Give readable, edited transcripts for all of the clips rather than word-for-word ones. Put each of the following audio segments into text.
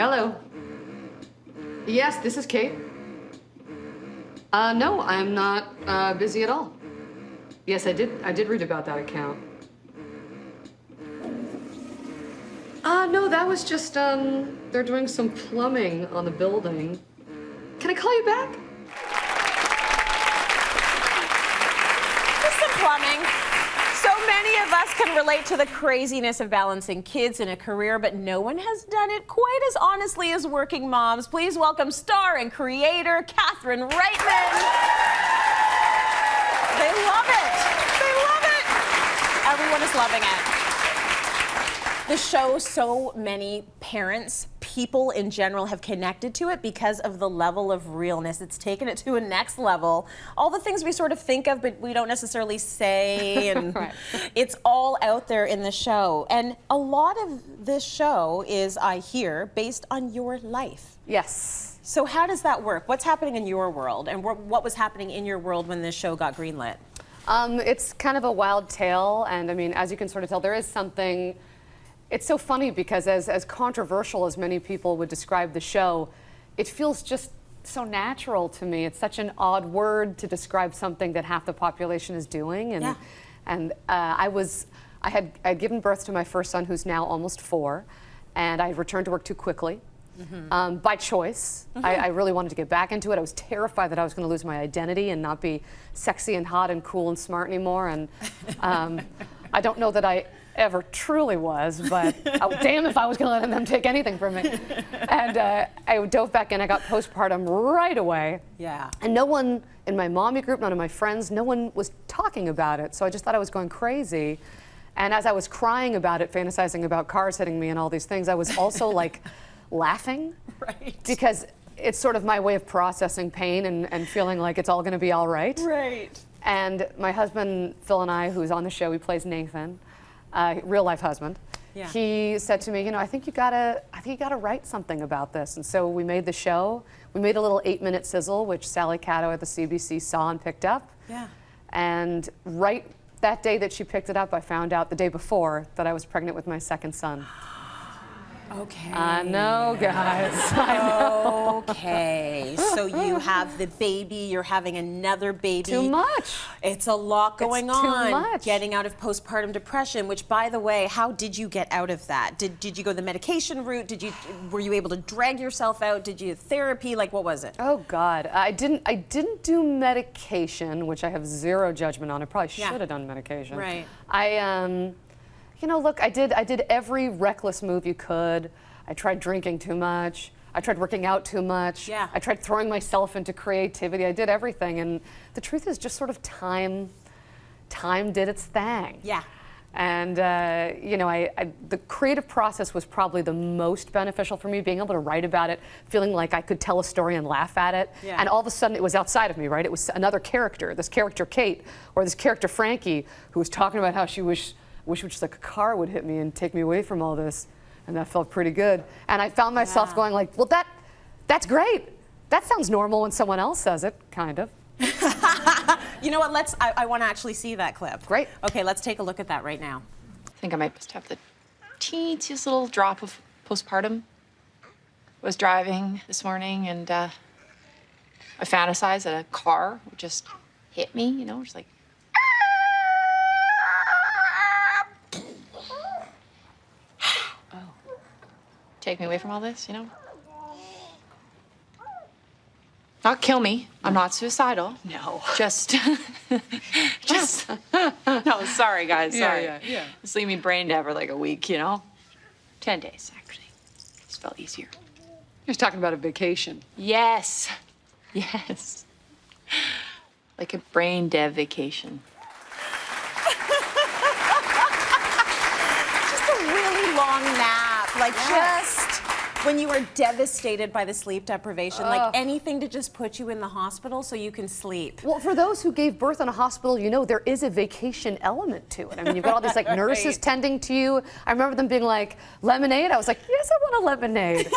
Hello. Yes, this is Kate. No, I'm not busy at all. Yes, I did read about that account. No, that was just, they're doing some plumbing on the building. Can I call you back? Just some plumbing. So many of us can relate to the craziness of balancing kids and a career, but no one has done it quite as honestly as Working Moms. Please welcome star and creator Catherine Reitman. They love it. They love it. Everyone is loving it. The show, so many parents, people in general, have connected to it because of the level of realness. It's taken it to a next level. All the things we sort of think of, but we don't necessarily say, and right. It's all out there in the show. And a lot of this show is, I hear, based on your life. Yes. So how does that work? What's happening in your world, and what was happening in your world when this show got greenlit? It's kind of a wild tale, and I mean, as you can sort of tell, there is something. It's so funny because as controversial as many people would describe the show, it feels just so natural to me. It's such an odd word to describe something that half the population is doing. And, yeah. and I had given birth to my first son, who's now almost 4, and I returned to work too quickly. Mm-hmm. By choice. Mm-hmm. I really wanted to get back into it. I was terrified that I was going to lose my identity and not be sexy and hot and cool and smart anymore. And I don't know that I ever truly was, but damn if I was going to let them take anything from me. And I dove back in. I got postpartum right away. Yeah. And no one in my mommy group, none of my friends, no one was talking about it. So I just thought I was going crazy. And as I was crying about it, fantasizing about cars hitting me and all these things, I was also like laughing. Right. Because it's sort of my way of processing pain and feeling like it's all going to be all right. Right. And my husband, Phil, and I, who's on the show, he plays Nathan. Real life husband. Yeah. He said to me, I think you gotta write something about this. And so we made the show. We made a little 8-minute sizzle, which Sally Catto at the CBC saw and picked up. Yeah. And right that day that she picked it up, I found out the day before that I was pregnant with my second son. Okay. I know, guys. I know. Okay. So you have the baby, you're having another baby. Too much. It's a lot going It's on. too much. Getting out of postpartum depression, which, by the way, how did you get out of that? Did you go the medication route? Were you able to drag yourself out? Did you therapy? Like, what was it? Oh God, I didn't do medication, which I have zero judgment on. I probably should have done medication. Right. Look, I did every reckless move you could. I tried drinking too much. I tried working out too much. Yeah. I tried throwing myself into creativity. I did everything, and the truth is just sort of time did its thing. Yeah. And the creative process was probably the most beneficial for me, being able to write about it, feeling like I could tell a story and laugh at it. Yeah. And all of a sudden it was outside of me, right? It was another character, this character Kate, or this character Frankie, who was talking about how she wish just like a car would hit me and take me away from all this. And that felt pretty good. And I found myself going like, well, that's great. That sounds normal when someone else says it, kind of. You know what, I want to actually see that clip. Great. Okay, let's take a look at that right now. I think I might just have the teeniest little drop of postpartum. I was driving this morning and I fantasized that a car would just hit me, just like. Take me away from all this, Not kill me. I'm not suicidal. No. Just no, sorry guys, sorry. Yeah. Just leave me brain dead for like a week, 10 days, actually. This felt easier. You're talking about a vacation. Yes. Like a brain dead vacation. Just a really long nap, like just when you were devastated by the sleep deprivation, like anything to just put you in the hospital so you can sleep. Well, for those who gave birth in a hospital, there is a vacation element to it. I mean, you've got all these like nurses tending to you. I remember them being like, lemonade? I was like, yes, I want a lemonade.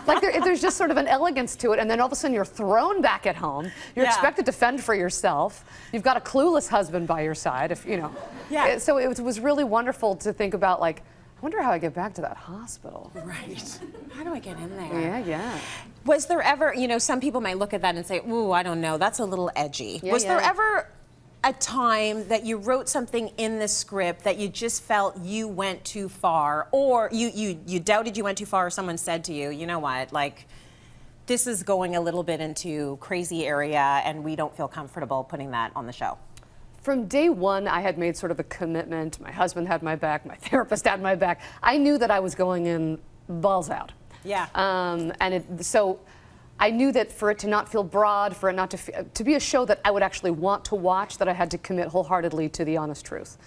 Like there's just sort of an elegance to it, and then all of a sudden you're thrown back at home. You're expected to fend for yourself. You've got a clueless husband by your side, if. Yeah. So it was really wonderful to think about like, wonder how I get back to that hospital. Right. How do I get in there? Yeah, yeah. Was there ever, some people might look at that and say, ooh, I don't know, that's a little edgy. Yeah, Was there yeah. ever a time that you wrote something in the script that you just felt you went too far, or you doubted you went too far, or someone said to you, you know what, like, this is going a little bit into crazy area and we don't feel comfortable putting that on the show? From day one, I had made sort of a commitment. My husband had my back, my therapist had my back. I knew that I was going in balls out. Yeah. So I knew that for it to not feel broad, for it not to be a show that I would actually want to watch, that I had to commit wholeheartedly to the honest truth.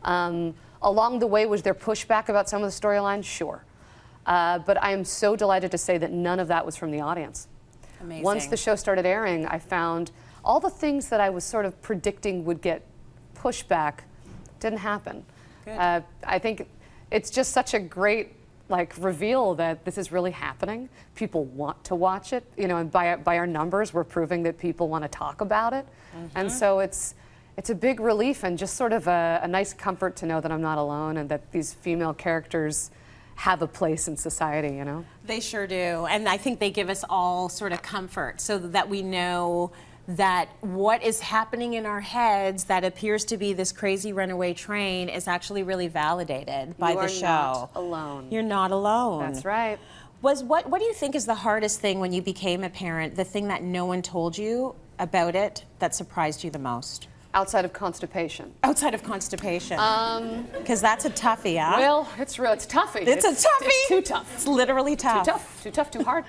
Along the way, was there pushback about some of the storylines? Sure. But I am so delighted to say that none of that was from the audience. Amazing. Once the show started airing, I found all the things that I was sort of predicting would get pushback didn't happen. Good. I think it's just such a great reveal that this is really happening. People want to watch it, and by our numbers, we're proving that people want to talk about it. And so it's a big relief and just sort of a nice comfort to know that I'm not alone and that these female characters have a place in society, They sure do. And I think they give us all sort of comfort so that we know that what is happening in our heads that appears to be this crazy runaway train is actually really validated by the show. You are not alone. You're not alone. That's right. What do you think is the hardest thing when you became a parent, the thing that no one told you about it that surprised you the most? Outside of constipation. Outside of constipation. Because that's a toughie, huh? Well, it's toughie. It's a toughie. It's too tough. It's literally tough. Too tough, too hard.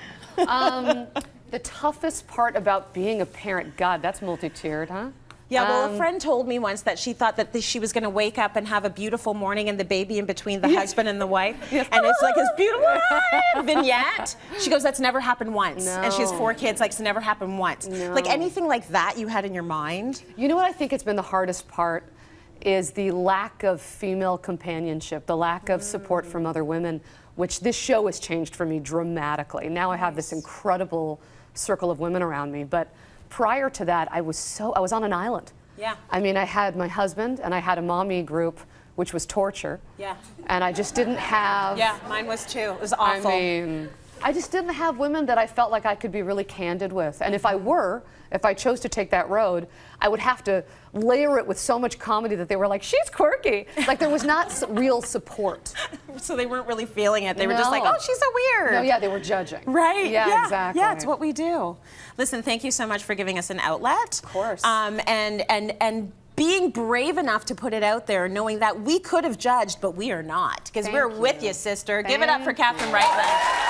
The toughest part about being a parent, God, that's multi-tiered, huh? Yeah, well, a friend told me once that she thought that she was going to wake up and have a beautiful morning and the baby in between the husband and the wife. Yes. And it's like this beautiful vignette. She goes, that's never happened once. No. And she has 4 kids, it's never happened once. No. Like anything like that you had in your mind? You know what I think has been the hardest part is the lack of female companionship, the lack of support from other women, which this show has changed for me dramatically. Now I have this incredible circle of women around me, but prior to that, I was on an island. Yeah. I mean, I had my husband and I had a mommy group, which was torture. Yeah. And I just didn't have. Yeah, mine was too. It was awful. I mean, I just didn't have women that I felt like I could be really candid with. And if I chose to take that road, I would have to layer it with so much comedy that they were like, she's quirky. Like there was not real support. So they weren't really feeling it. They were just like, No. oh, she's so weird. No, yeah, they were judging. Right. Yeah, exactly. Yeah, it's what we do. Listen, thank you so much for giving us an outlet. Of course. And being brave enough to put it out there, knowing that we could have judged, but we are not. Because Thank we're with you. you, sister. Give it up for Catherine Reitman.